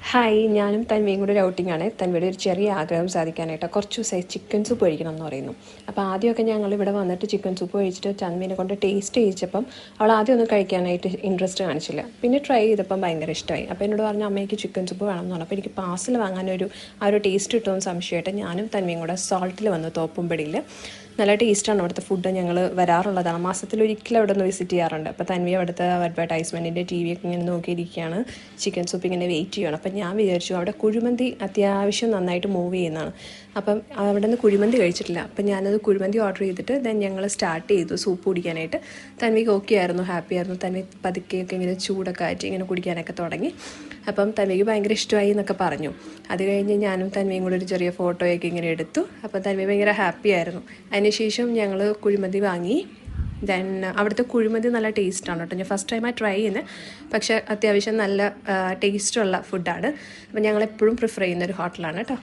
Hi, ഞാനും തന്മയും കൂടെ ഒരു ഔട്ടിങ്ങാണ്. തന്മയുടെ ഒരു ചെറിയ ആഗ്രഹം സാധിക്കാനായിട്ട് കുറച്ച് ദിവസമായി ചിക്കൻ സൂപ്പ് കഴിക്കണം എന്ന് പറയുന്നു. അപ്പോൾ ആദ്യമൊക്കെ ഞങ്ങൾ ഇവിടെ വന്നിട്ട് ചിക്കൻ സൂപ്പ് കഴിച്ചിട്ട് തന്മീനെ കൊണ്ട് ടേസ്റ്റ് ചെയ്യിച്ചപ്പം അവൾ ആദ്യം ഒന്നും കഴിക്കാനായിട്ട് ഇൻട്രസ്റ്റ് കാണിച്ചില്ല. പിന്നെ ട്രൈ ചെയ്തപ്പം ഭയങ്കര ഇഷ്ടമായി. അപ്പോൾ എന്നോട് പറഞ്ഞു അമ്മയ്ക്ക് ചിക്കൻ സൂപ്പ് വേണം എന്ന് പറഞ്ഞു. അപ്പോൾ എനിക്ക് പാർസൽ വാങ്ങാനൊരു ആ ഒരു ടേസ്റ്റ് കിട്ടുമെന്ന് സംശയമായിട്ട് ഞാനും തന്മയും കൂടെ സോൾട്ടിൽ വന്നു, തോപ്പുംപടിയിൽ. നല്ല ടേസ്റ്റാണ് അവിടുത്തെ ഫുഡ്. ഞങ്ങൾ വരാറുള്ളതാണ്, മാസത്തിലൊരിക്കലും അവിടെ ഒന്ന് വിസിറ്റ് ചെയ്യാറുണ്ട്. അപ്പോൾ തന്മി അവിടുത്തെ അഡ്വർടൈസ്മെൻറ്റിൻ്റെ ടി വി ഒക്കെ ഇങ്ങനെ നോക്കിയിരിക്കുകയാണ്, ചിക്കൻ സൂപ്പ് ഇങ്ങനെ വെയിറ്റ് ചെയ്യണം. അപ്പം ഞാൻ വിചാരിച്ചു അവിടെ കുഴിമന്തി അത്യാവശ്യം നന്നായിട്ട് മൂവ് ചെയ്യുന്നതാണ്. അപ്പം അവിടെ നിന്ന് കുഴിമന്തി കഴിച്ചിട്ടില്ല. അപ്പം ഞാനത് കുഴിമന്തി ഓർഡർ ചെയ്തിട്ട് ഞങ്ങൾ സ്റ്റാർട്ട് ചെയ്തു സൂപ്പ് കുടിക്കാനായിട്ട്. തന്മിക്ക് ഓക്കെ ആയിരുന്നു, ഹാപ്പി ആയിരുന്നു. തന്മി പതുക്കെയൊക്കെ ഇങ്ങനെ ചൂടൊക്കെ ആയിട്ട് ഇങ്ങനെ കുടിക്കാനൊക്കെ തുടങ്ങി. അപ്പം തന്മയ്ക്ക് ഭയങ്കര ഇഷ്ടമായി എന്നൊക്കെ പറഞ്ഞു. അത് കഴിഞ്ഞ് ഞാനും തന്മയും കൂടെ ഒരു ചെറിയ ഫോട്ടോയൊക്കെ ഇങ്ങനെ എടുത്തു. അപ്പം തന്മ ഭയങ്കര ഹാപ്പി ആയിരുന്നു. അതിനുശേഷം ഞങ്ങൾ കുഴിമന്തി വാങ്ങി. ദെൻ അവിടുത്തെ കുഴിമന്തി നല്ല ടേസ്റ്റാണ് കേട്ടോ. ഞാൻ ഫസ്റ്റ് ടൈമായി ട്രൈ ചെയ്യുന്നത്, പക്ഷേ അത്യാവശ്യം നല്ല ടേസ്റ്റുള്ള ഫുഡാണ്. അപ്പം ഞങ്ങളെപ്പോഴും പ്രിഫർ ചെയ്യുന്നൊരു ഹോട്ടലാണ് കേട്ടോ.